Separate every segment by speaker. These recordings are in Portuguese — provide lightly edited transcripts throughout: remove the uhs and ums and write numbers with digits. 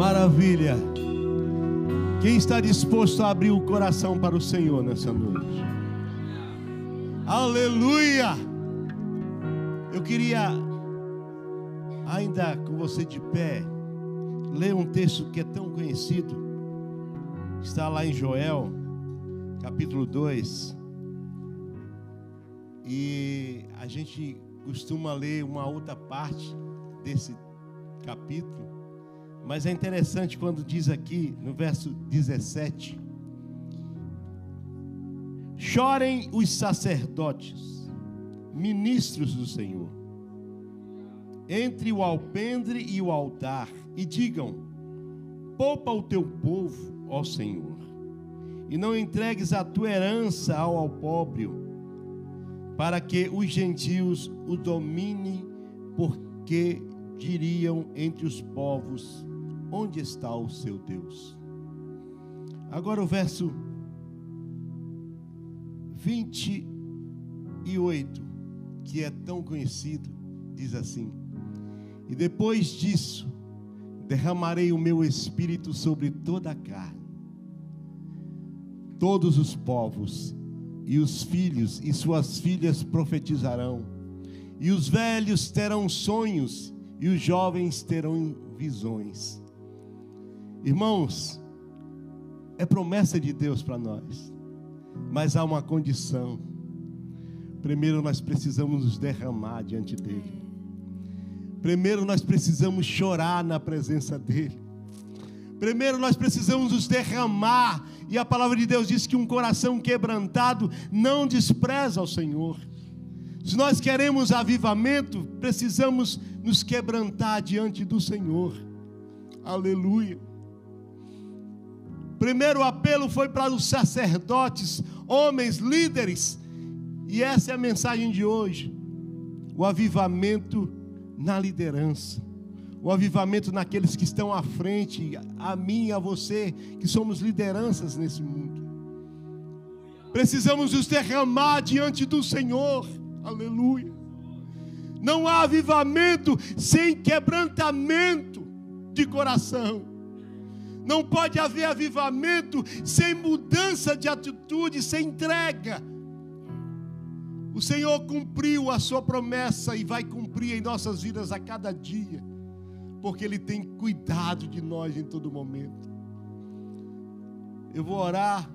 Speaker 1: Maravilha. Quem está disposto a abrir o coração para o Senhor nessa noite? Aleluia! Eu queria, ainda com você de pé, ler um texto que é tão conhecido. Está lá em Joel, capítulo 2. E a gente costuma ler uma outra parte desse capítulo. Mas é interessante quando diz aqui, no verso 17: chorem os sacerdotes, ministros do Senhor, entre o alpendre e o altar, e digam: poupa o teu povo, ó Senhor, e não entregues a tua herança ao opróbrio, para que os gentios o dominem, porque diriam entre os povos: onde está o seu Deus? Agora o verso 28, que é tão conhecido, diz assim: e depois disso derramarei o meu espírito sobre toda a carne. Todos os povos e os filhos e suas filhas profetizarão, e os velhos terão sonhos, e os jovens terão visões. Irmãos, é promessa de Deus para nós, mas há uma condição. Primeiro nós precisamos nos derramar diante dele. Primeiro nós precisamos chorar na presença dele. Primeiro nós precisamos nos derramar. E a palavra de Deus diz que um coração quebrantado não despreza ao Senhor. Se nós queremos avivamento, precisamos nos quebrantar diante do Senhor. Aleluia. Primeiro apelo foi para os sacerdotes, homens, líderes. E essa é a mensagem de hoje. O avivamento na liderança. O avivamento naqueles que estão à frente, a mim e a você, que somos lideranças nesse mundo. Precisamos nos derramar diante do Senhor. Aleluia. Não há avivamento sem quebrantamento de coração. Não pode haver avivamento sem mudança de atitude, sem entrega. O Senhor cumpriu a sua promessa e vai cumprir em nossas vidas a cada dia, porque Ele tem cuidado de nós em todo momento. Eu vou orar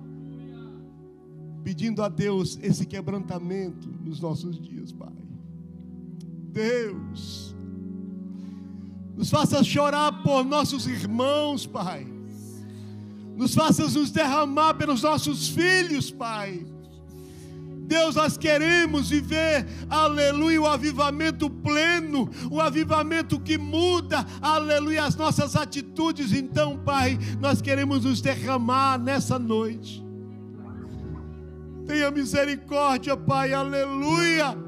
Speaker 1: pedindo a Deus esse quebrantamento nos nossos dias, Pai. Deus, nos faça chorar por nossos irmãos, Pai. Nos faça nos derramar pelos nossos filhos, Pai. Deus, nós queremos viver, aleluia, o avivamento pleno, o avivamento que muda, aleluia, as nossas atitudes. Então, Pai, nós queremos nos derramar nessa noite. Tenha misericórdia, Pai, aleluia,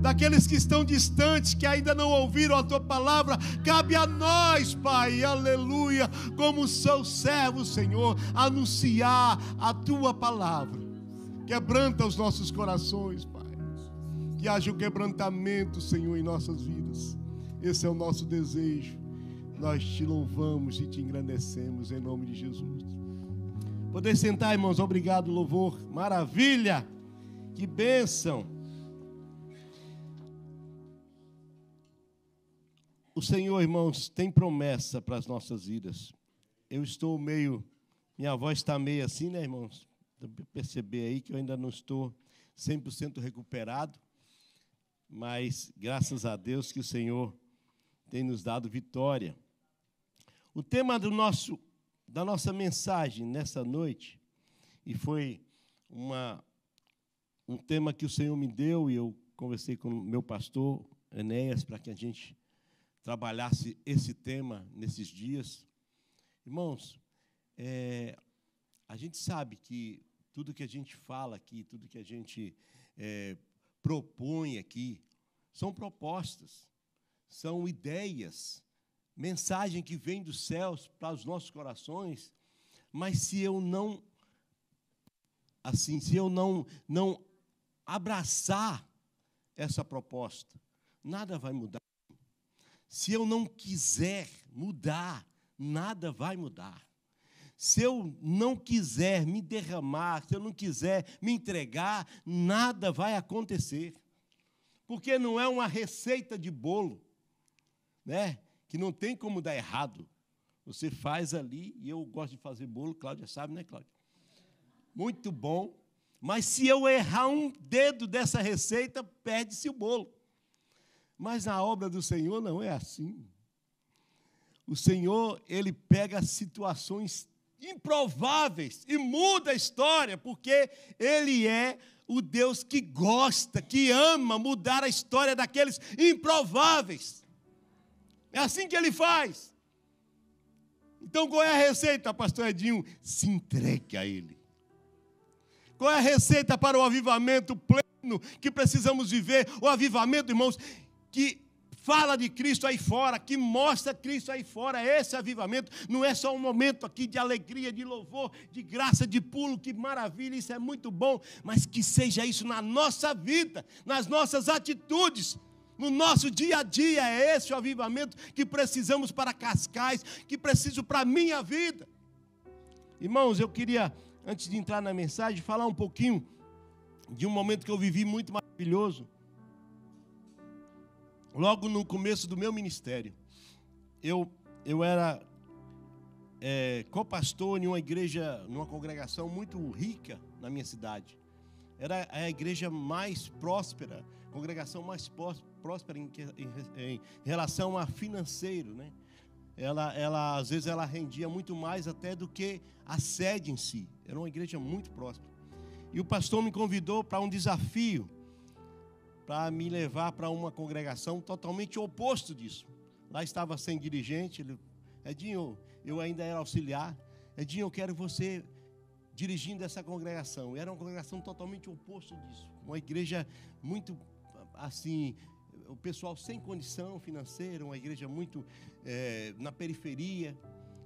Speaker 1: daqueles que estão distantes, que ainda não ouviram a Tua palavra. Cabe a nós, Pai, aleluia, como seus servos, Senhor, anunciar a Tua palavra. Quebranta os nossos corações, Pai. Que haja o quebrantamento, Senhor, em nossas vidas. Esse é o nosso desejo. Nós Te louvamos e Te engrandecemos em nome de Jesus. Poder sentar, irmãos. Obrigado, louvor. Maravilha. Que bênção. O Senhor, irmãos, tem promessa para as nossas vidas. Eu estou meio... Minha voz está meio assim, né, irmãos? Perceber aí que eu ainda não estou 100% recuperado, mas graças a Deus que o Senhor tem nos dado vitória. O tema da nossa mensagem nessa noite, e foi um tema que o Senhor me deu, e eu conversei com o meu pastor Enéas para que a gente trabalhasse esse tema nesses dias. Irmãos, a gente sabe que tudo que a gente fala aqui, tudo que a gente propõe aqui, são propostas, são ideias, mensagem que vem dos céus para os nossos corações. Mas se eu não abraçar essa proposta, nada vai mudar. Se eu não quiser mudar, nada vai mudar. Se eu não quiser me derramar, se eu não quiser me entregar, nada vai acontecer. Porque não é uma receita de bolo, né? Que não tem como dar errado. Você faz ali, e eu gosto de fazer bolo, Cláudia sabe, né, Cláudia? Muito bom. Mas se eu errar um dedo dessa receita, perde-se o bolo. Mas na obra do Senhor não é assim. O Senhor, Ele pega situações improváveis e muda a história, porque Ele é o Deus que gosta, que ama mudar a história daqueles improváveis. É assim que Ele faz. Então, qual é a receita, pastor Edinho? Se entregue a Ele. Qual é a receita para o avivamento pleno que precisamos viver? O avivamento, irmãos, que fala de Cristo aí fora, que mostra Cristo aí fora. Esse avivamento não é só um momento aqui de alegria, de louvor, de graça, de pulo, que maravilha, isso é muito bom, mas que seja isso na nossa vida, nas nossas atitudes, no nosso dia a dia. É esse o avivamento que precisamos para Cascais, que preciso para a minha vida. Irmãos, eu queria, antes de entrar na mensagem, falar um pouquinho de um momento que eu vivi muito maravilhoso. Logo no começo do meu ministério, eu era co-pastor em uma igreja, numa congregação muito rica na minha cidade. Era a igreja mais próspera, congregação mais próspera em relação a financeiro, né? Ela às vezes ela rendia muito mais até do que a sede em si. Era uma igreja muito próspera. E o pastor me convidou para um desafio, para me levar para uma congregação totalmente oposto disso. Lá estava sem dirigente. Edinho, eu ainda era auxiliar. Edinho, eu quero você dirigindo essa congregação. Era uma congregação totalmente oposto disso. Uma igreja muito, assim, o pessoal sem condição financeira, uma igreja muito na periferia.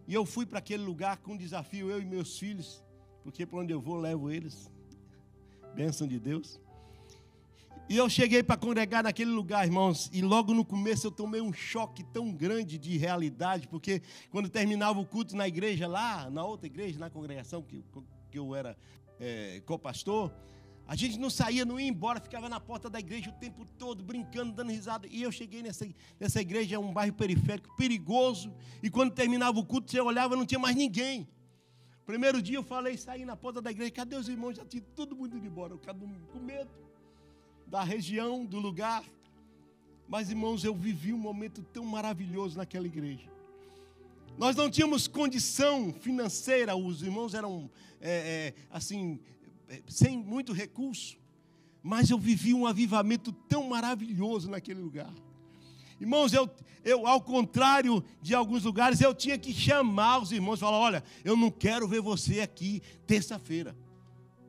Speaker 1: E eu fui para aquele lugar com um desafio, eu e meus filhos, porque para onde eu vou, levo eles. Bênção de Deus. E eu cheguei para congregar naquele lugar, irmãos, e logo no começo eu tomei um choque tão grande de realidade, porque quando terminava o culto na igreja lá, na outra igreja, na congregação que eu era co-pastor, a gente não saía, não ia embora, ficava na porta da igreja o tempo todo, brincando, dando risada. E eu cheguei nessa igreja, um bairro periférico, perigoso, e quando terminava o culto, você olhava, não tinha mais ninguém. Primeiro dia eu falei, saí na porta da igreja, cadê os irmãos? Já tinha todo mundo indo embora, cada um com medo da região, do lugar. Mas, irmãos, eu vivi um momento tão maravilhoso naquela igreja. Nós não tínhamos condição financeira, os irmãos eram, assim, sem muito recurso. Mas eu vivi um avivamento tão maravilhoso naquele lugar. Irmãos, eu ao contrário de alguns lugares, eu tinha que chamar os irmãos e falar, olha, eu não quero ver você aqui terça-feira.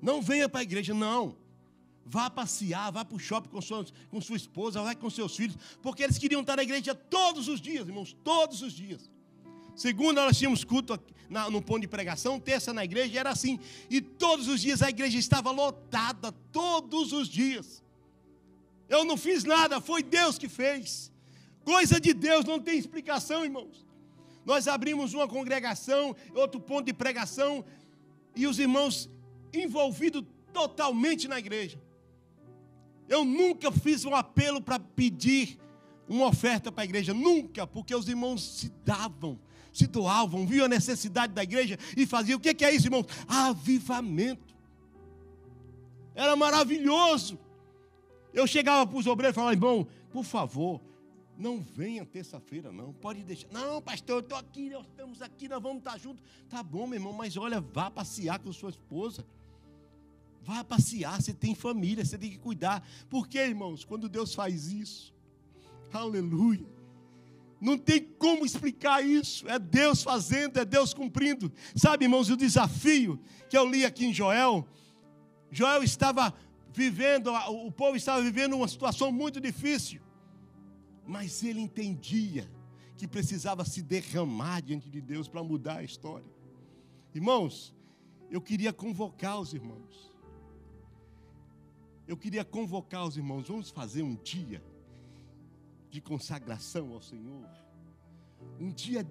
Speaker 1: Não venha para a igreja, não. Vá passear, vá para o shopping com sua esposa, vá com seus filhos, porque eles queriam estar na igreja todos os dias, irmãos, todos os dias. Segunda, nós tínhamos culto no ponto de pregação, terça na igreja, era assim. E todos os dias a igreja estava lotada, todos os dias. Eu não fiz nada, foi Deus que fez. Coisa de Deus, não tem explicação, irmãos. Nós abrimos uma congregação, outro ponto de pregação, e os irmãos envolvidos totalmente na igreja. Eu nunca fiz um apelo para pedir uma oferta para a igreja, nunca, porque os irmãos se davam, se doavam, viam a necessidade da igreja e faziam. O que é isso, irmãos? Avivamento. Era maravilhoso. Eu chegava para os obreiros e falava, irmão, por favor, não venha terça-feira, não, pode deixar. Não, pastor, eu estou aqui, nós estamos aqui, nós vamos estar juntos. Tá bom, meu irmão, mas olha, vá passear com sua esposa. Vá passear, você tem família, você tem que cuidar. Por quê, irmãos? Quando Deus faz isso, aleluia, não tem como explicar isso. É Deus fazendo, é Deus cumprindo. Sabe, irmãos, o desafio que eu li aqui em Joel estava vivendo, o povo estava vivendo uma situação muito difícil, mas ele entendia que precisava se derramar diante de Deus para mudar a história. Irmãos, eu queria convocar os irmãos. Vamos fazer um dia de consagração ao Senhor. Um dia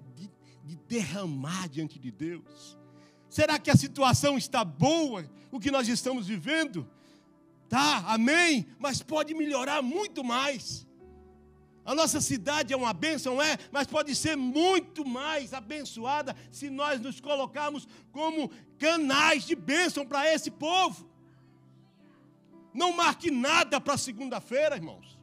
Speaker 1: de derramar diante de Deus. Será que a situação está boa, o que nós estamos vivendo? Tá, amém, mas pode melhorar muito mais. A nossa cidade é uma bênção, mas pode ser muito mais abençoada se nós nos colocarmos como canais de bênção para esse povo. Não marque nada para segunda-feira, irmãos.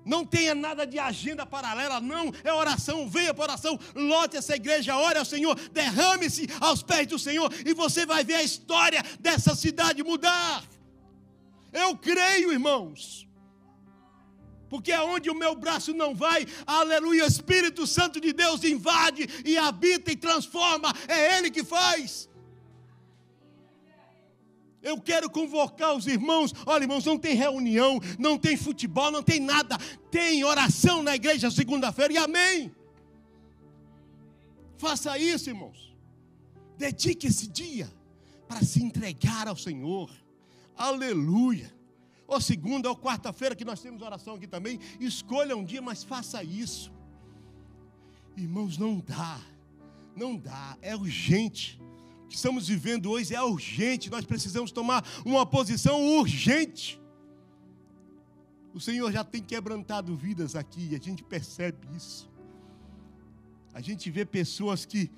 Speaker 1: Não tenha nada de agenda paralela, não. É oração, venha para oração, lote essa igreja, ore ao Senhor, derrame-se aos pés do Senhor e você vai ver a história dessa cidade mudar. Eu creio, irmãos. Porque aonde o meu braço não vai, aleluia, o Espírito Santo de Deus invade e habita e transforma. É Ele que faz. Eu quero convocar os irmãos. Olha, irmãos, não tem reunião, não tem futebol, não tem nada. Tem oração na igreja segunda-feira e amém. Faça isso, irmãos. Dedique esse dia para se entregar ao Senhor. Aleluia. Ou segunda ou quarta-feira que nós temos oração aqui também. Escolha um dia, mas faça isso. Irmãos, não dá. É urgente. O que estamos vivendo hoje é urgente. Nós precisamos tomar uma posição urgente. O Senhor já tem quebrantado vidas aqui e a gente percebe isso. A gente vê pessoas que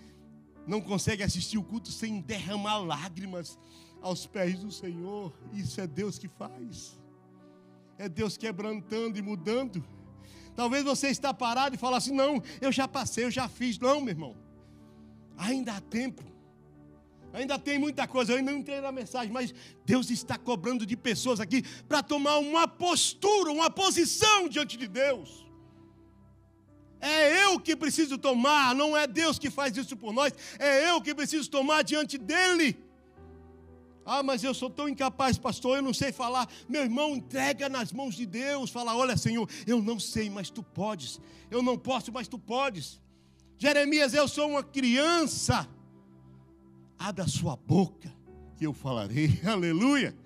Speaker 1: não conseguem assistir o culto sem derramar lágrimas aos pés do Senhor. Isso é Deus que faz. É Deus quebrantando e mudando. Talvez você está parado e fala assim, não, eu já passei, eu já fiz. Não, meu irmão, ainda há tempo. Ainda tem muita coisa, eu ainda não entrei na mensagem, mas Deus está cobrando de pessoas aqui para tomar uma postura, uma posição diante de Deus. É eu que preciso tomar, não é Deus que faz isso por nós, é eu que preciso tomar diante dEle. Ah, mas eu sou tão incapaz, pastor, eu não sei falar. Meu irmão, entrega nas mãos de Deus. Fala, olha, Senhor, eu não sei, mas Tu podes. Eu não posso, mas Tu podes. Jeremias, eu sou uma criança. Abra a sua boca, que eu falarei. Aleluia.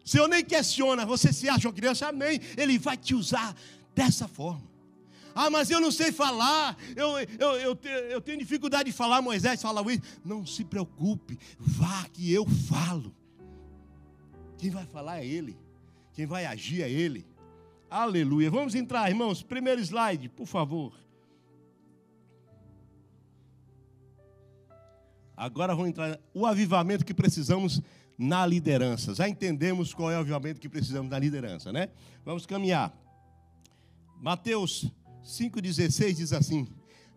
Speaker 1: O Senhor nem questiona, você se acha uma criança, amém. Ele vai te usar dessa forma. Ah, mas eu não sei falar, eu tenho dificuldade de falar. Moisés fala isso. Não se preocupe, vá que eu falo. Quem vai falar é Ele, quem vai agir é Ele. Aleluia. Vamos entrar, irmãos, primeiro slide, por favor. Agora vamos entrar o avivamento que precisamos na liderança. Já entendemos qual é o avivamento que precisamos na liderança, né? Vamos caminhar. Mateus 5,16 diz assim: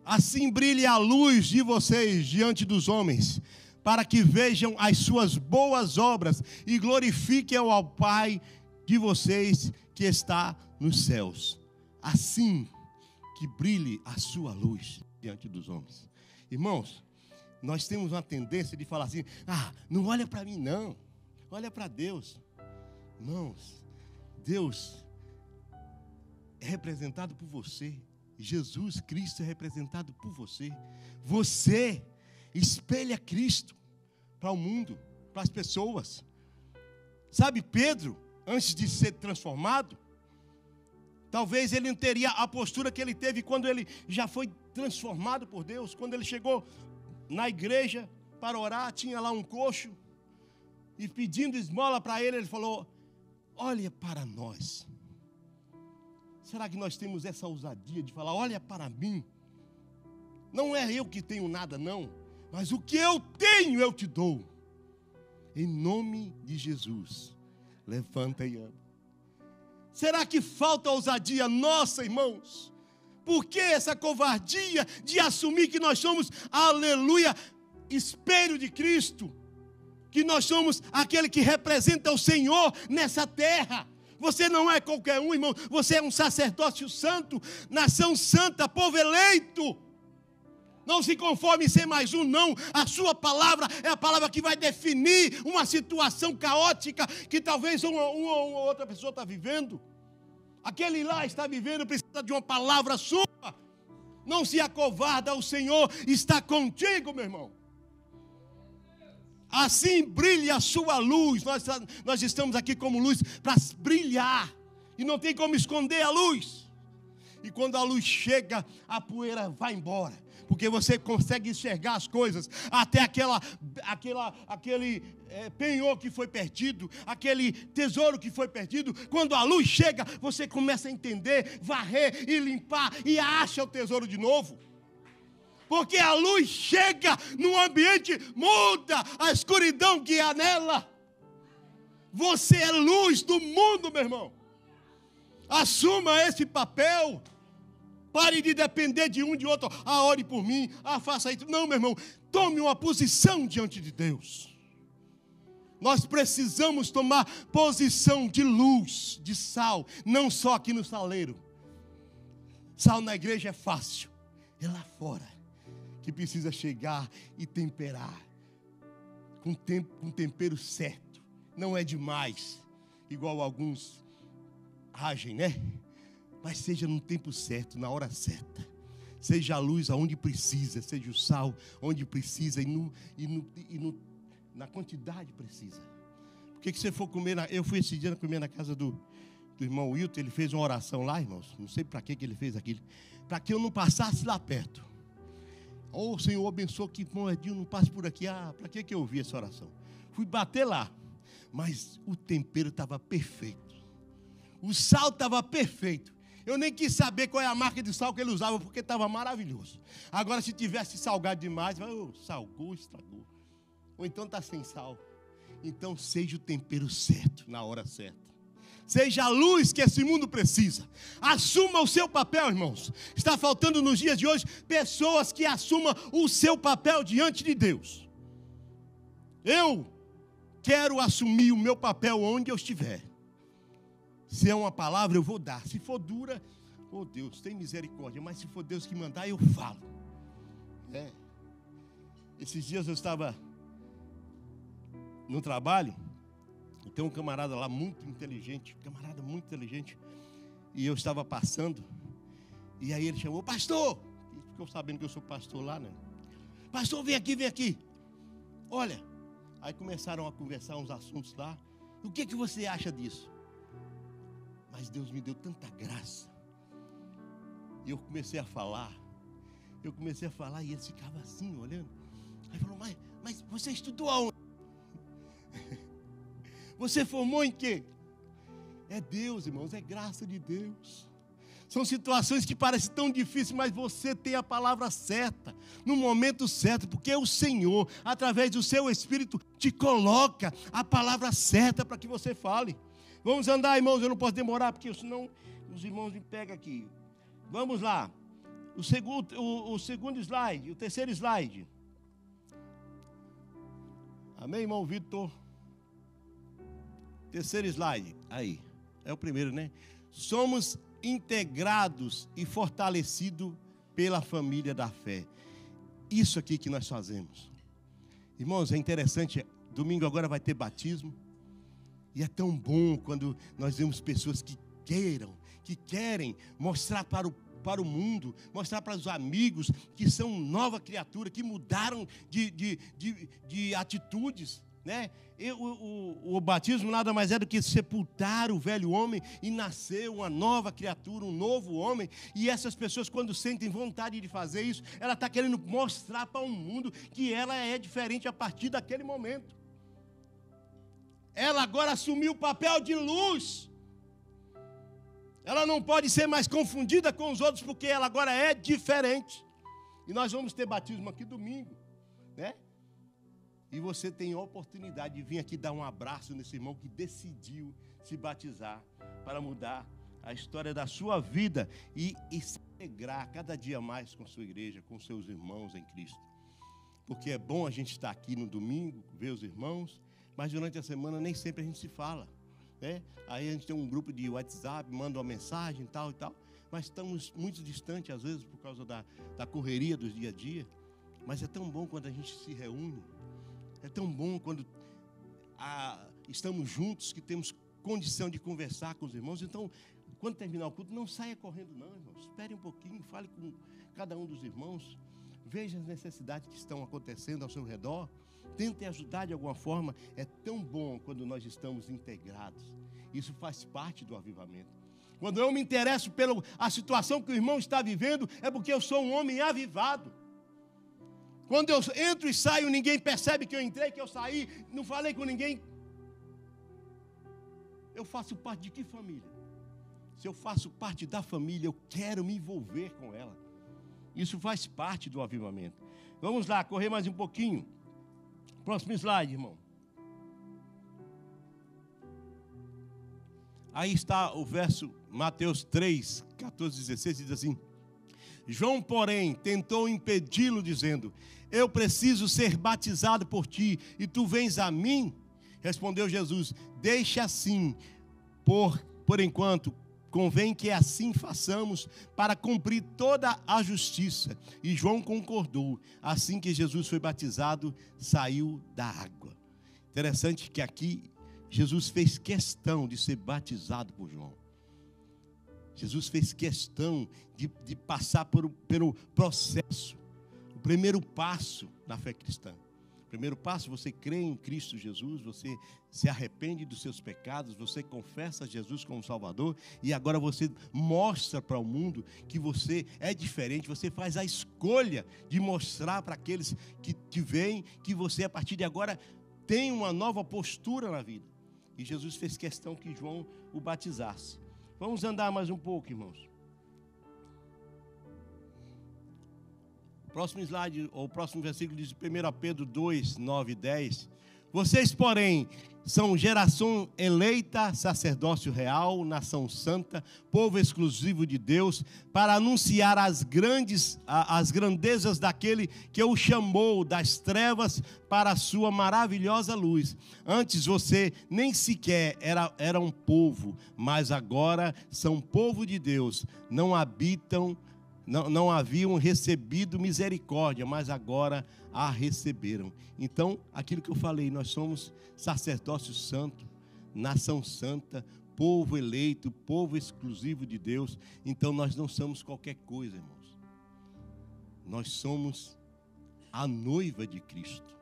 Speaker 1: assim brilhe a luz de vocês diante dos homens, para que vejam as suas boas obras e glorifiquem ao Pai de vocês que está nos céus. Assim que brilhe a sua luz diante dos homens. Irmãos, nós temos uma tendência de falar assim, não olha para mim não, olha para Deus. Irmãos, Deus é representado por você. Jesus Cristo é representado por você. Você espelha Cristo para o mundo, para as pessoas. Sabe, Pedro, antes de ser transformado, talvez ele não teria a postura que ele teve quando ele já foi transformado por Deus. Quando ele chegou na igreja para orar, tinha lá um coxo, e pedindo esmola para ele, ele falou, olha para nós. Será que nós temos essa ousadia de falar, olha para mim? Não é eu que tenho nada não, mas o que eu tenho eu te dou. Em nome de Jesus, levanta e anda. Será que falta ousadia nossa, irmãos? Por que essa covardia de assumir que nós somos, aleluia, espelho de Cristo? Que nós somos aquele que representa o Senhor nessa terra. Você não é qualquer um, irmão. Você é um sacerdócio santo, nação santa, povo eleito. Não se conforme em ser mais um, não. A sua palavra é a palavra que vai definir uma situação caótica que talvez uma ou outra pessoa está vivendo. Aquele lá está vivendo, precisa de uma palavra sua. Não se acovarda, o Senhor está contigo, meu irmão. Assim brilha a sua luz. Nós estamos aqui como luz para brilhar. E não tem como esconder a luz. E quando a luz chega, a poeira vai embora. porque você consegue enxergar as coisas, até aquele penhor que foi perdido, aquele tesouro que foi perdido. Quando a luz chega, você começa a entender, varrer e limpar e acha o tesouro de novo. Porque a luz chega no ambiente, muda a escuridão que há nela. Você é luz do mundo, meu irmão. Assuma esse papel. Pare de depender de um de outro. Ore por mim, faça isso. Não, meu irmão, tome uma posição diante de Deus. Nós precisamos tomar posição de luz, de sal, não só aqui no saleiro. Sal na igreja é fácil, é lá fora que precisa chegar e temperar com tempero certo. Não é demais, igual alguns agem, né? Mas seja no tempo certo, na hora certa. Seja a luz aonde precisa, seja o sal onde precisa na quantidade precisa. Porque que você for comer, eu fui esse dia comer na casa do irmão Wilton, ele fez uma oração lá, irmãos, não sei para que ele fez aquilo, para que eu não passasse lá perto. Oh, Senhor, abençoa que irmão Edinho não passe por aqui. Para que eu ouvi essa oração? Fui bater lá, mas o tempero estava perfeito, o sal estava perfeito. Eu nem quis saber qual é a marca de sal que ele usava, porque estava maravilhoso. Agora, se tivesse salgado demais, salgou, estragou. Ou então está sem sal. Então, seja o tempero certo, na hora certa. Seja a luz que esse mundo precisa. Assuma o seu papel, irmãos. Está faltando nos dias de hoje pessoas que assumam o seu papel diante de Deus. Eu quero assumir o meu papel onde eu estiver. Se é uma palavra, eu vou dar. Se for dura, oh Deus, tem misericórdia. Mas se for Deus que mandar, eu falo. Esses dias eu estava no trabalho. E tem um camarada lá muito inteligente. E eu estava passando. E aí ele chamou, pastor. E ficou sabendo que eu sou pastor lá, né? Pastor, vem aqui. Olha. Aí começaram a conversar uns assuntos lá. O que você acha disso? Mas Deus me deu tanta graça. E eu comecei a falar. E ele ficava assim, olhando. Aí falou, mas você estudou aonde? Você formou em quê? É Deus, irmãos, é graça de Deus. São situações que parecem tão difíceis, mas você tem a palavra certa, no momento certo, porque o Senhor, através do seu Espírito, te coloca a palavra certa para que você fale. Vamos andar, irmãos, eu não posso demorar, porque senão os irmãos me pegam aqui. Vamos lá. O segundo slide, o terceiro slide. Amém, irmão Vitor? Terceiro slide. Aí, é o primeiro, né? Somos integrados e fortalecidos pela família da fé. Isso aqui que nós fazemos. Irmãos, é interessante, domingo agora vai ter batismo. E é tão bom quando nós vemos pessoas que querem mostrar para o mundo, mostrar para os amigos que são nova criatura, que mudaram de atitudes, né? O batismo nada mais é do que sepultar o velho homem e nascer uma nova criatura, um novo homem. E essas pessoas, quando sentem vontade de fazer isso, ela está querendo mostrar para o mundo que ela é diferente a partir daquele momento. Ela agora assumiu o papel de luz. Ela não pode ser mais confundida com os outros, porque ela agora é diferente. E nós vamos ter batismo aqui domingo, né? E você tem a oportunidade de vir aqui dar um abraço nesse irmão que decidiu se batizar para mudar a história da sua vida e se integrar cada dia mais com a sua igreja, com seus irmãos em Cristo. Porque é bom a gente estar aqui no domingo, ver os irmãos, mas durante a semana nem sempre a gente se fala, né? Aí a gente tem um grupo de WhatsApp, manda uma mensagem e tal, mas estamos muito distantes às vezes por causa da correria do dia a dia. Mas é tão bom quando a gente se reúne, é tão bom quando estamos juntos, que temos condição de conversar com os irmãos. Então, quando terminar o culto, não saia correndo não, irmãos. Espere um pouquinho, fale com cada um dos irmãos, veja as necessidades que estão acontecendo ao seu redor. Tente ajudar de alguma forma. É tão bom quando nós estamos integrados. Isso faz parte do avivamento. Quando eu me interesso pela situação que o irmão está vivendo, é porque eu sou um homem avivado. Quando eu entro e saio, ninguém percebe que eu entrei, que eu saí, não falei com ninguém. Eu faço parte de que família? Se eu faço parte da família, eu quero me envolver com ela. Isso faz parte do avivamento. Vamos lá, correr mais um pouquinho. Próximo slide, irmão. Aí está o verso Mateus 3, 14, 16, diz assim: João, porém, tentou impedi-lo, dizendo: eu preciso ser batizado por ti, e tu vens a mim? Respondeu Jesus: deixa assim, por enquanto, convém que assim façamos para cumprir toda a justiça. E João concordou. Assim que Jesus foi batizado, saiu da água. Interessante que aqui Jesus fez questão de ser batizado por João. Jesus fez questão de passar pelo processo. O primeiro passo na fé cristã. O primeiro passo, você crê em Cristo Jesus, você se arrepende dos seus pecados, você confessa Jesus como Salvador, e agora você mostra para o mundo que você é diferente, você faz a escolha de mostrar para aqueles que te veem, que você a partir de agora tem uma nova postura na vida. E Jesus fez questão que João o batizasse. Vamos andar mais um pouco, irmãos. O próximo slide, ou o próximo versículo diz 1 Pedro 2, 9 e 10. Vocês, porém, são geração eleita, sacerdócio real, nação santa, povo exclusivo de Deus, para anunciar as grandezas daquele que o chamou das trevas para a sua maravilhosa luz. Antes você nem sequer era um povo, mas agora são povo de Deus. Não haviam recebido misericórdia, mas agora a receberam. Então, aquilo que eu falei, nós somos sacerdócio santo, nação santa, povo eleito, povo exclusivo de Deus. Então, nós não somos qualquer coisa, irmãos. Nós somos a noiva de Cristo.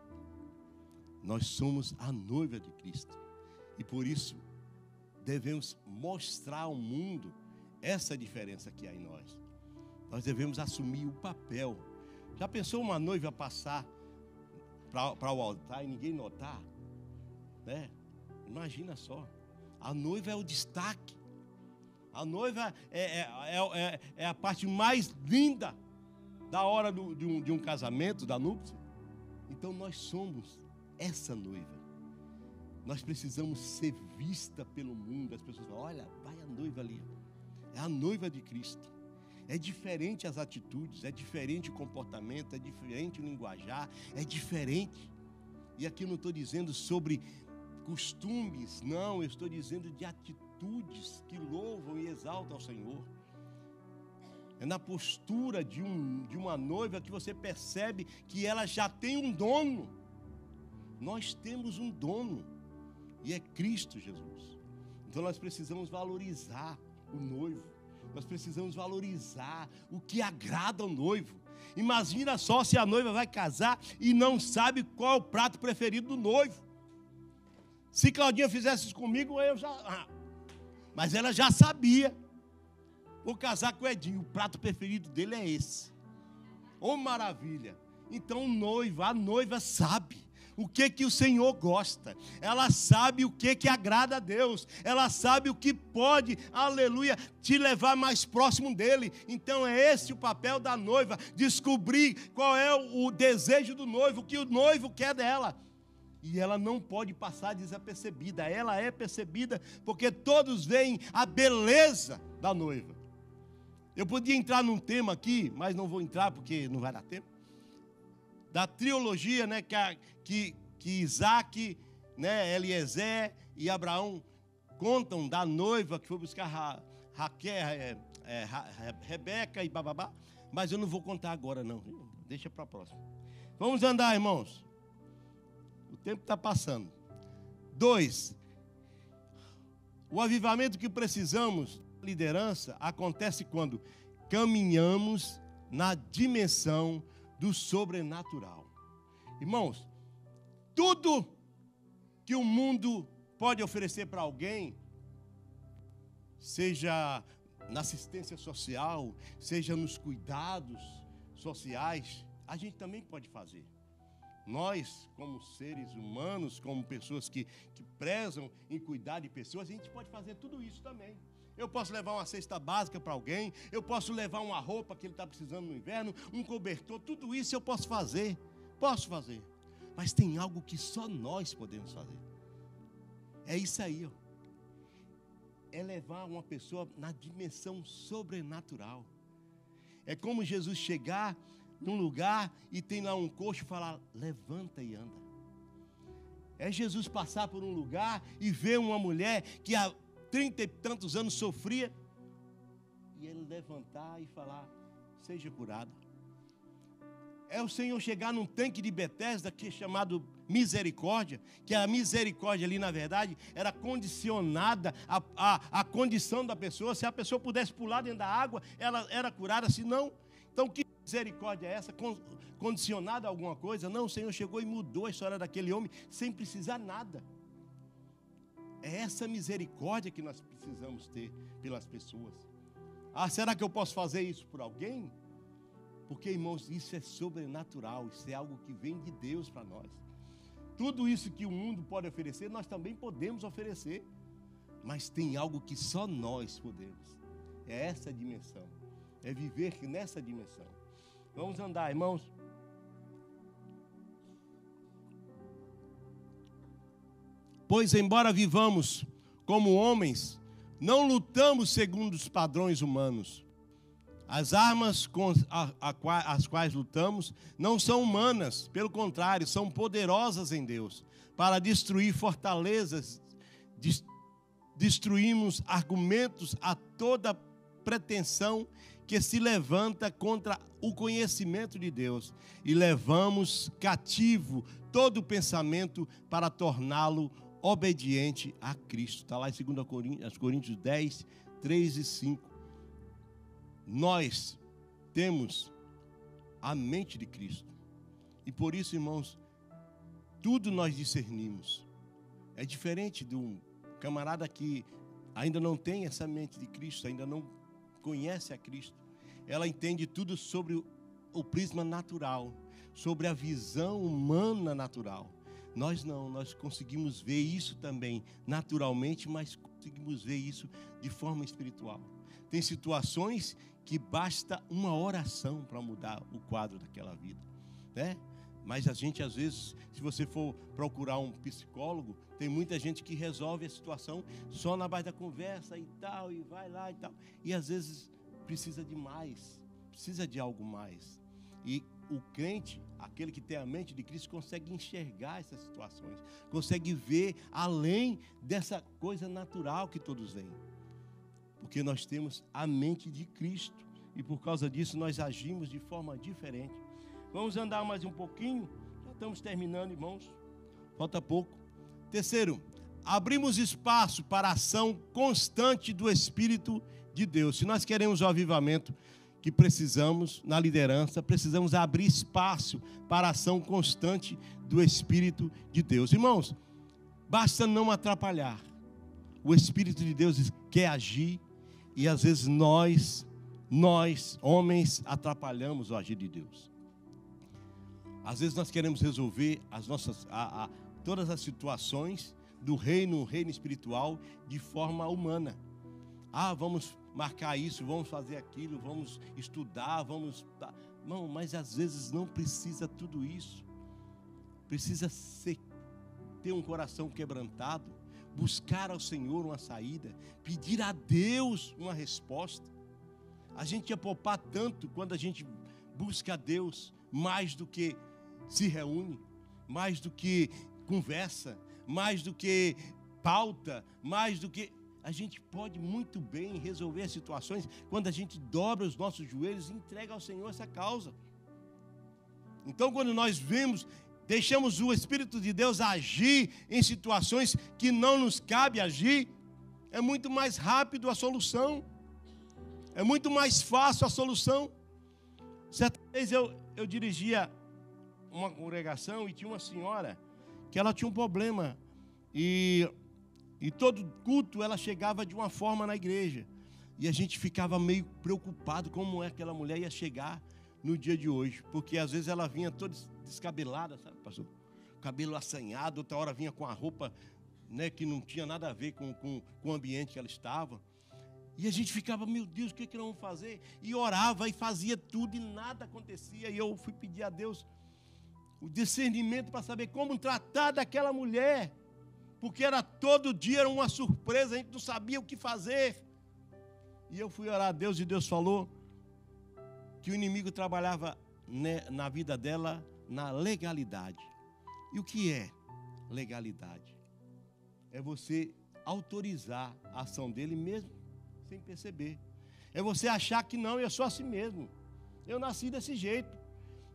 Speaker 1: Nós somos a noiva de Cristo. E por isso, devemos mostrar ao mundo essa diferença que há em nós. Nós devemos assumir o papel. Já pensou uma noiva passar para o altar e ninguém notar? Né? Imagina só. A noiva é o destaque. A noiva é a parte mais linda da hora de um casamento, da núpcia. Então nós somos essa noiva. Nós precisamos ser vista pelo mundo. As pessoas falam: olha, vai a noiva ali. É a noiva de Cristo. É diferente as atitudes, é diferente o comportamento, é diferente o linguajar, é diferente. E aqui eu não estou dizendo sobre costumes, não, eu estou dizendo de atitudes que louvam e exaltam ao Senhor. É na postura de uma noiva que você percebe que ela já tem um dono. Nós temos um dono, e é Cristo Jesus. Então nós precisamos valorizar o noivo. Nós precisamos valorizar o que agrada ao noivo. Imagina só se a noiva vai casar e não sabe qual é o prato preferido do noivo. Se Claudinha fizesse isso comigo, eu já... Mas ela já sabia. Vou casar com o Edinho, o prato preferido dele é esse. Oh, maravilha. Então a noiva sabe o que o Senhor gosta. Ela sabe o que agrada a Deus. Ela sabe o que pode, aleluia, te levar mais próximo dele. Então é esse o papel da noiva, descobrir qual é o desejo do noivo, o que o noivo quer dela. E ela não pode passar desapercebida. Ela é percebida porque todos veem a beleza da noiva. Eu podia entrar num tema aqui, mas não vou entrar porque não vai dar tempo. Da trilogia, né, que Isaac, né, Eliezer e Abraão contam da noiva que foi buscar Rebeca e bababá, mas eu não vou contar agora não, deixa para a próxima. Vamos andar, irmãos, o tempo está passando. 2, o avivamento que precisamos, liderança, acontece quando caminhamos na dimensão do sobrenatural. Irmãos, tudo que o mundo pode oferecer para alguém, seja na assistência social, seja nos cuidados sociais, a gente também pode fazer. Nós, como seres humanos, como pessoas que prezam em cuidar de pessoas, a gente pode fazer tudo isso também. Eu posso levar uma cesta básica para alguém, eu posso levar uma roupa que ele está precisando no inverno, um cobertor, tudo isso eu posso fazer. Posso fazer. Mas tem algo que só nós podemos fazer. É isso aí, ó. É levar uma pessoa na dimensão sobrenatural. É como Jesus chegar num lugar e tem lá um coxo e falar, levanta e anda. É Jesus passar por um lugar e ver uma mulher que há 30 e tantos anos sofria, e ele levantar e falar, seja curada. É o Senhor chegar num tanque de Betesda, que é chamado misericórdia, que a misericórdia ali, na verdade, era condicionada à condição da pessoa. Se a pessoa pudesse pular dentro da água, ela era curada, se não, então que misericórdia é essa? Condicionada a alguma coisa? Não, o Senhor chegou e mudou a história daquele homem, sem precisar nada. É essa misericórdia que nós precisamos ter pelas pessoas. Ah, será que eu posso fazer isso por alguém? Porque, irmãos, isso é sobrenatural, isso é algo que vem de Deus para nós. Tudo isso que o mundo pode oferecer, nós também podemos oferecer. Mas tem algo que só nós podemos. É essa dimensão. É viver nessa dimensão. Vamos andar, irmãos. Pois, embora vivamos como homens, não lutamos segundo os padrões humanos. As armas com as quais lutamos não são humanas, pelo contrário, são poderosas em Deus, para destruir fortalezas. Destruímos argumentos a toda pretensão que se levanta contra o conhecimento de Deus e levamos cativo todo pensamento para torná-lo obediente a Cristo. Está lá em 2 Coríntios 10, 3 e 5. Nós temos a mente de Cristo. E por isso, irmãos, tudo nós discernimos. É diferente de um camarada que ainda não tem essa mente de Cristo, ainda não conhece a Cristo. Ela entende tudo sobre o prisma natural, sobre a visão humana natural. Nós não, nós conseguimos ver isso também naturalmente, mas conseguimos ver isso de forma espiritual. Tem situações que basta uma oração para mudar o quadro daquela vida, né? Mas a gente, às vezes, se você for procurar um psicólogo, tem muita gente que resolve a situação só na base da conversa e tal, e vai lá e tal. E às vezes precisa de mais, precisa de algo mais. E o crente, aquele que tem a mente de Cristo, consegue enxergar essas situações, consegue ver além dessa coisa natural que todos veem. Porque nós temos a mente de Cristo e por causa disso nós agimos de forma diferente. Vamos andar mais um pouquinho, já estamos terminando, irmãos, falta pouco. Terceiro, abrimos espaço para a ação constante do Espírito de Deus. Se nós queremos o avivamento que precisamos na liderança, precisamos abrir espaço para a ação constante do Espírito de Deus. Irmãos, basta não atrapalhar. O Espírito de Deus quer agir e às vezes nós, homens, atrapalhamos o agir de Deus. Às vezes nós queremos resolver todas as situações do reino espiritual de forma humana. Vamos marcar isso, vamos fazer aquilo, vamos estudar, Não, mas às vezes não precisa tudo isso. Precisa ter um coração quebrantado, buscar ao Senhor uma saída, pedir a Deus uma resposta. A gente ia poupar tanto quando a gente busca a Deus mais do que se reúne, mais do que conversa, mais do que pauta, mais do que... A gente pode muito bem resolver as situações quando a gente dobra os nossos joelhos e entrega ao Senhor essa causa. Então, quando nós deixamos o Espírito de Deus agir em situações que não nos cabe agir, é muito mais rápido a solução, é muito mais fácil a solução. Certa vez eu dirigia uma congregação e tinha uma senhora que ela tinha um problema e todo culto ela chegava de uma forma na igreja e a gente ficava meio preocupado como aquela mulher ia chegar no dia de hoje, porque às vezes ela vinha toda descabelada, sabe, pastor? Cabelo assanhado, outra hora vinha com a roupa, né, que não tinha nada a ver com o ambiente que ela estava. E a gente ficava, meu Deus, o que nós vamos fazer? E orava e fazia tudo e nada acontecia. E eu fui pedir a Deus o discernimento para saber como tratar daquela mulher, porque era todo dia, era uma surpresa, a gente não sabia o que fazer. E eu fui orar a Deus e Deus falou que o inimigo trabalhava, né, na vida dela na legalidade. E o que é legalidade? É você autorizar a ação dele mesmo sem perceber. É você achar que não, eu sou assim mesmo. Eu nasci desse jeito.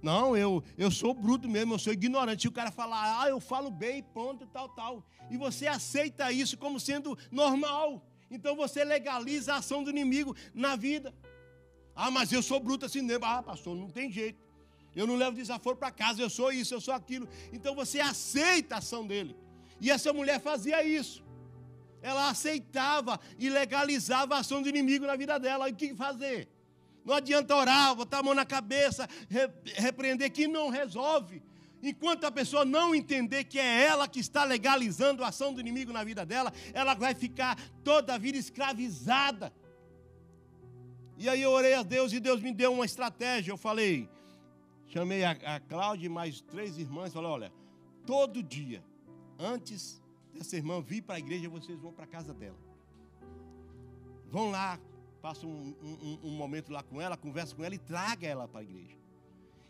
Speaker 1: Não, eu sou bruto mesmo, eu sou ignorante. Se o cara falar, eu falo bem, pronto, tal. E você aceita isso como sendo normal. Então você legaliza a ação do inimigo na vida. Mas eu sou bruto assim mesmo. Pastor, não tem jeito. Eu não levo desaforo para casa, eu sou isso, eu sou aquilo. Então você aceita a ação dele. E essa mulher fazia isso. Ela aceitava e legalizava a ação do inimigo na vida dela. E o que fazer? Não adianta orar, botar a mão na cabeça, repreender, que não resolve. Enquanto a pessoa não entender que é ela que está legalizando a ação do inimigo na vida dela, ela vai ficar toda a vida escravizada. E aí eu orei a Deus e Deus me deu uma estratégia. Eu falei, chamei a Cláudia e mais 3 irmãs, falei, olha, todo dia, antes dessa irmã vir para a igreja, vocês vão para a casa dela. Vão lá, passam um momento lá com ela, conversa com ela e traga ela para a igreja.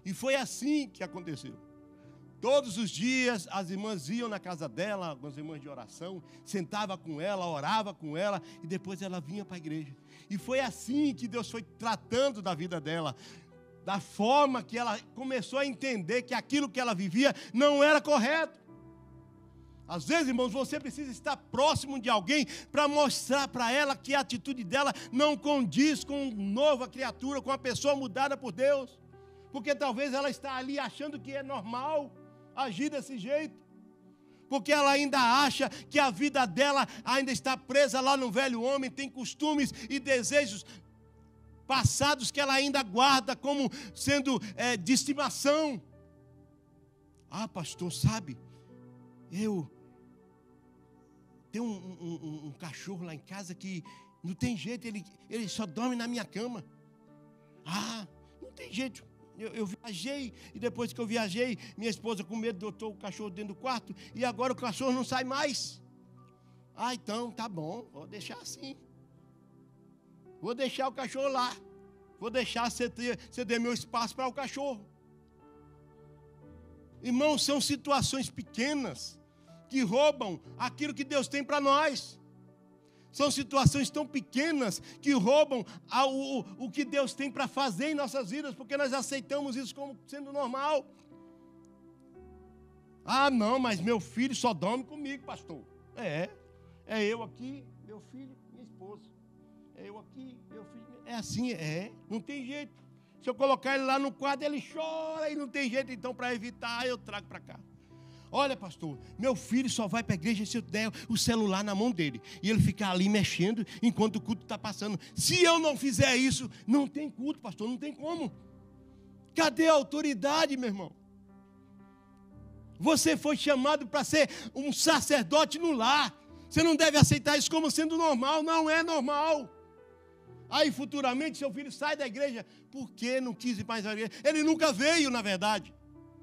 Speaker 1: E foi assim que aconteceu. Todos os dias as irmãs iam na casa dela, algumas irmãs de oração, sentava com ela, orava com ela e depois ela vinha para a igreja. E foi assim que Deus foi tratando da vida dela, da forma que ela começou a entender que aquilo que ela vivia não era correto. Às vezes, irmãos, você precisa estar próximo de alguém para mostrar para ela que a atitude dela não condiz com uma nova criatura, com uma pessoa mudada por Deus. Porque talvez ela está ali achando que é normal agir desse jeito. Porque ela ainda acha que a vida dela ainda está presa lá no velho homem, tem costumes e desejos passados que ela ainda guarda como sendo de estimação. Pastor, sabe, eu tenho um cachorro lá em casa que não tem jeito, ele só dorme na minha cama. Não tem jeito. Eu viajei, e depois que eu viajei, minha esposa com medo botou o cachorro dentro do quarto, e agora o cachorro não sai mais. Então, tá bom, vou deixar assim. Vou deixar o cachorro lá. Vou deixar ceder meu espaço para o cachorro. Irmãos, são situações pequenas que roubam aquilo que Deus tem para nós. São situações tão pequenas que roubam o que Deus tem para fazer em nossas vidas, porque nós aceitamos isso como sendo normal. Não, mas meu filho só dorme comigo, pastor. É eu aqui, meu filho, minha esposa. É eu aqui, meu filho. É assim, não tem jeito. Se eu colocar ele lá no quarto, ele chora e não tem jeito, então para evitar, eu trago para cá. Olha, pastor, meu filho só vai para a igreja se eu der o celular na mão dele. E ele ficar ali mexendo enquanto o culto está passando. Se eu não fizer isso, não tem culto, pastor, não tem como. Cadê a autoridade, meu irmão? Você foi chamado para ser um sacerdote no lar. Você não deve aceitar isso como sendo normal, não é normal. Aí futuramente seu filho sai da igreja, por que não quis ir mais à igreja? Ele nunca veio, na verdade.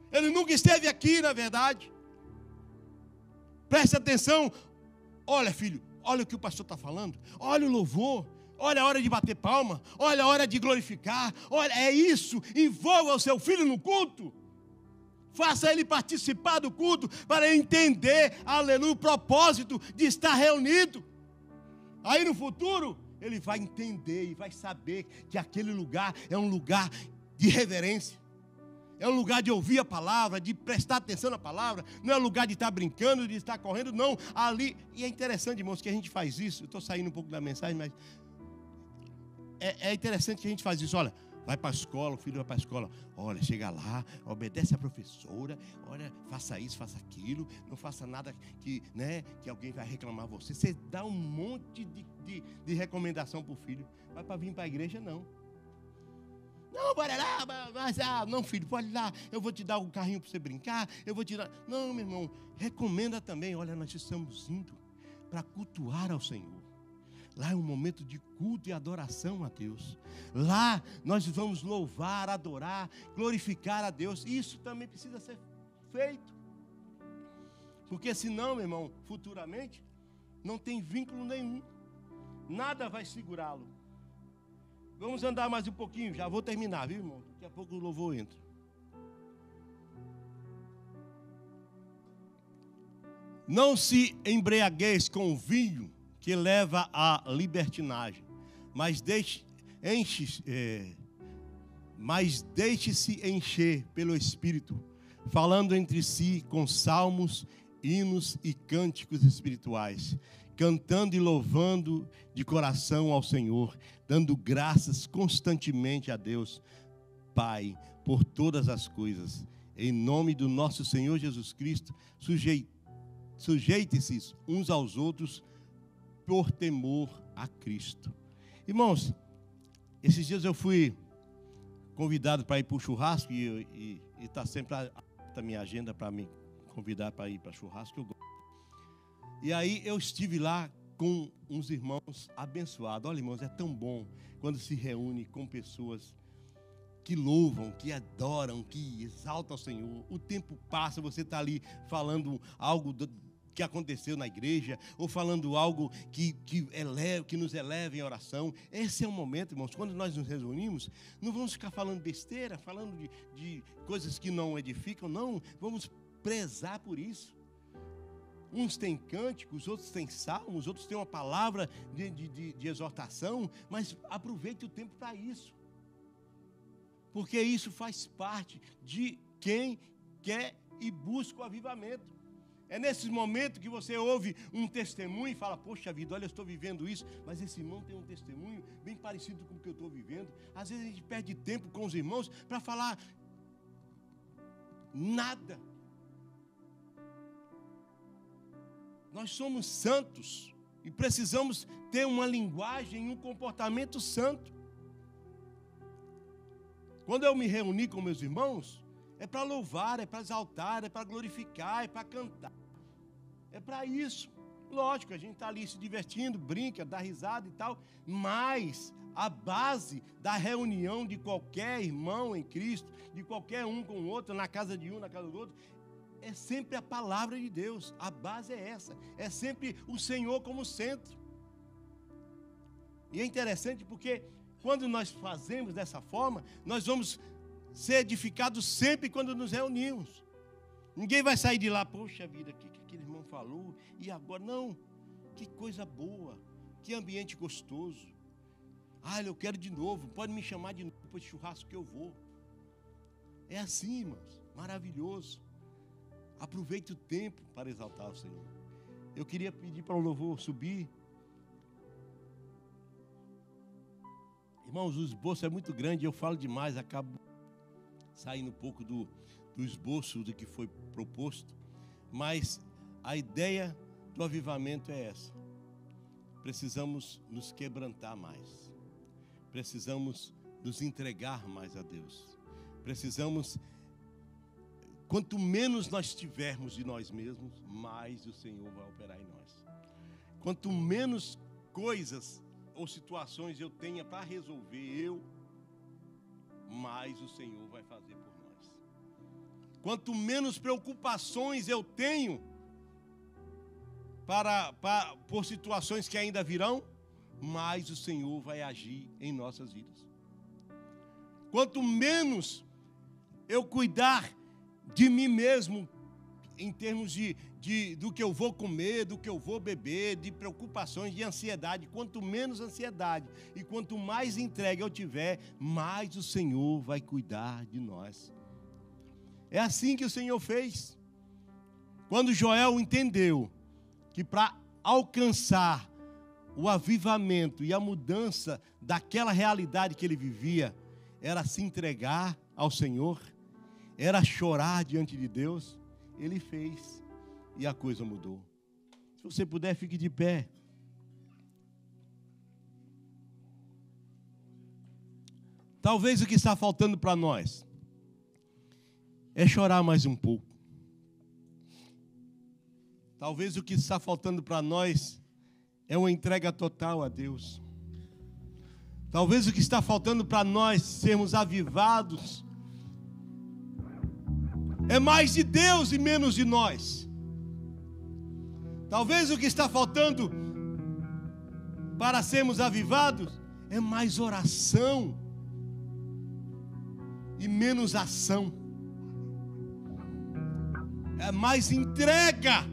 Speaker 1: Ele nunca esteve aqui, na verdade. Preste atenção. Olha, filho, olha o que o pastor está falando. Olha o louvor. Olha a hora de bater palma. Olha a hora de glorificar. Olha, é isso. Envolva o seu filho no culto. Faça ele participar do culto para entender, aleluia, o propósito de estar reunido. Aí no futuro, ele vai entender e vai saber que aquele lugar é um lugar de reverência. É um lugar de ouvir a palavra, de prestar atenção na palavra. Não é um lugar de estar brincando, de estar correndo, não. Ali, e é interessante, irmãos, que a gente faz isso. Eu estou saindo um pouco da mensagem, mas é interessante que a gente faz isso. Olha, vai para a escola, o filho vai para a escola. Olha, chega lá, obedece a professora. Olha, faça isso, faça aquilo. Não faça nada que alguém vai reclamar você. Você dá um monte de recomendação para o filho. Vai para vir para a igreja, não. Não, bora lá, mas não, filho, pode ir lá, eu vou te dar um carrinho para você brincar, eu vou te dar. Não, meu irmão, recomenda também, olha, nós estamos indo para cultuar ao Senhor. Lá é um momento de culto e adoração a Deus. Lá nós vamos louvar, adorar, glorificar a Deus. Isso também precisa ser feito. Porque senão, meu irmão, futuramente, não tem vínculo nenhum. Nada vai segurá-lo. Vamos andar mais um pouquinho, já vou terminar, viu, irmão? Daqui a pouco o louvor entra. Não se embriagueis com o vinho que leva à libertinagem, mas deixe-se encher pelo Espírito, falando entre si com salmos, hinos e cânticos espirituais, cantando e louvando de coração ao Senhor, dando graças constantemente a Deus, Pai, por todas as coisas. Em nome do nosso Senhor Jesus Cristo, sujeite-se uns aos outros por temor a Cristo. Irmãos, esses dias eu fui convidado para ir para o churrasco e está sempre a minha agenda para me convidar para ir para churrasco. E aí eu estive lá com uns irmãos abençoados. Olha, irmãos, é tão bom quando se reúne com pessoas que louvam, que adoram, que exaltam o Senhor. O tempo passa, você está ali falando algo que aconteceu na igreja, ou falando algo que nos eleva em oração. Esse é o momento, irmãos, quando nós nos reunimos, não vamos ficar falando besteira, falando de coisas que não edificam, não, vamos prezar por isso. Uns têm cânticos, outros têm salmos, outros têm uma palavra de exortação, mas aproveite o tempo para isso. Porque isso faz parte de quem quer e busca o avivamento. É nesses momentos que você ouve um testemunho e fala, poxa vida, olha, eu estou vivendo isso, mas esse irmão tem um testemunho bem parecido com o que eu estou vivendo. Às vezes a gente perde tempo com os irmãos para falar nada. Nós somos santos e precisamos ter uma linguagem e um comportamento santo. Quando eu me reuni com meus irmãos, é para louvar, é para exaltar, é para glorificar, é para cantar. É para isso. Lógico, a gente está ali se divertindo, brinca, dá risada e tal, mas a base da reunião de qualquer irmão em Cristo, de qualquer um com o outro, na casa de um, na casa do outro, é sempre a palavra de Deus. A base é essa. É sempre o Senhor como centro. E é interessante porque quando nós fazemos dessa forma, nós vamos ser edificados sempre quando nos reunimos. Ninguém vai sair de lá, poxa vida, o que aquele irmão falou? E agora? Não. Que coisa boa. Que ambiente gostoso. Ah, eu quero de novo. Pode me chamar de novo para esse churrasco que eu vou. É assim, irmãos. Maravilhoso. Aproveite o tempo para exaltar o Senhor. Eu queria pedir para o louvor subir. Irmãos, o esboço é muito grande, eu falo demais, acabo saindo um pouco do esboço do que foi proposto. Mas a ideia do avivamento é essa. Precisamos nos quebrantar mais. Precisamos nos entregar mais a Deus. Precisamos... Quanto menos nós tivermos de nós mesmos, mais o Senhor vai operar em nós. Quanto menos coisas ou situações eu tenha para resolver mais o Senhor vai fazer por nós. Quanto menos preocupações eu tenho por situações que ainda virão, mais o Senhor vai agir em nossas vidas. Quanto menos eu cuidar de mim mesmo, em termos do que eu vou comer, do que eu vou beber, de preocupações, de ansiedade. Quanto menos ansiedade e quanto mais entrega eu tiver, mais o Senhor vai cuidar de nós. É assim que o Senhor fez. Quando Joel entendeu que para alcançar o avivamento e a mudança daquela realidade que ele vivia, era se entregar ao Senhor, era chorar diante de Deus, ele fez e a coisa mudou. Se você puder, fique de pé. Talvez o que está faltando para nós é chorar mais um pouco. Talvez o que está faltando para nós é uma entrega total a Deus. Talvez o que está faltando para nós sermos avivados é mais de Deus e menos de nós. Talvez o que está faltando para sermos avivados é mais oração e menos ação. É mais entrega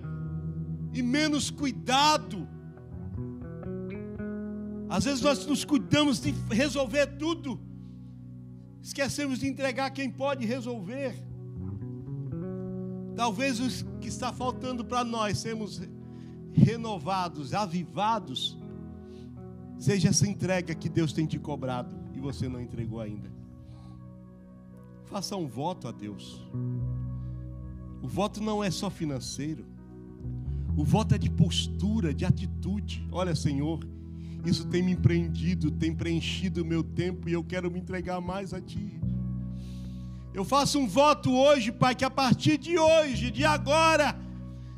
Speaker 1: e menos cuidado. Às vezes nós nos cuidamos de resolver tudo, esquecemos de entregar quem pode resolver. Talvez o que está faltando para nós sermos renovados, avivados, seja essa entrega que Deus tem te cobrado e você não entregou ainda. Faça um voto a Deus. O voto não é só financeiro. O voto é de postura, de atitude. Olha, Senhor, isso tem me empreendido, tem preenchido o meu tempo e eu quero me entregar mais a Ti. Eu faço um voto hoje, Pai, que a partir de hoje, de agora,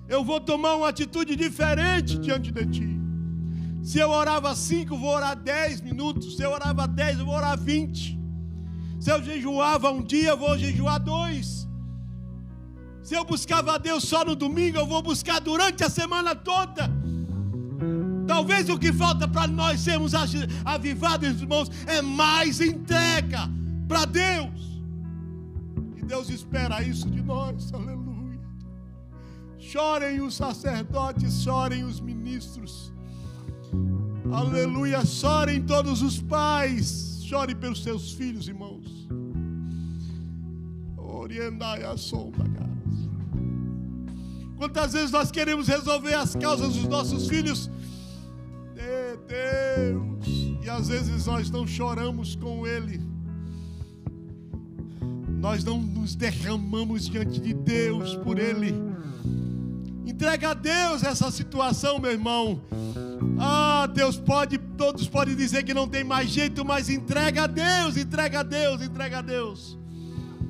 Speaker 1: eu vou tomar uma atitude diferente diante de Ti. Se eu orava 5, eu vou orar 10 minutos. Se eu orava 10, eu vou orar 20. Se eu jejuava um dia, eu vou jejuar 2. Se eu buscava a Deus só no domingo, eu vou buscar durante a semana toda. Talvez o que falta para nós sermos avivados, irmãos, é mais entrega para Deus. E Deus espera isso de nós, aleluia. Chorem os sacerdotes, chorem os ministros, aleluia, chorem todos os pais, chorem pelos seus filhos, irmãos. Oriendai a sombra, cara. Quantas vezes nós queremos resolver as causas dos nossos filhos, Deus, e às vezes nós não choramos com Ele, nós não nos derramamos diante de Deus por Ele. Entrega a Deus essa situação, meu irmão. Deus pode, todos podem dizer que não tem mais jeito, mas entrega a Deus, entrega a Deus, entrega a Deus.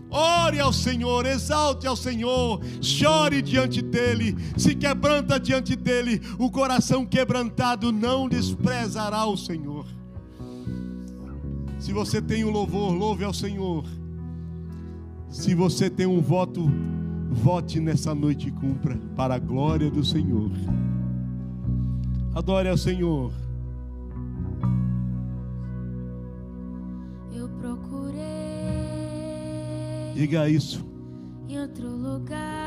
Speaker 1: Ore ao Senhor, exalte ao Senhor, chore diante dEle, se quebranta diante dEle. O coração quebrantado não desprezará o Senhor. Se você tem um louvor, louve ao Senhor. Se você tem um voto, vote nessa noite e cumpra para a glória do Senhor. Adore ao Senhor.
Speaker 2: Eu procurei
Speaker 1: Diga isso.
Speaker 2: em outro lugar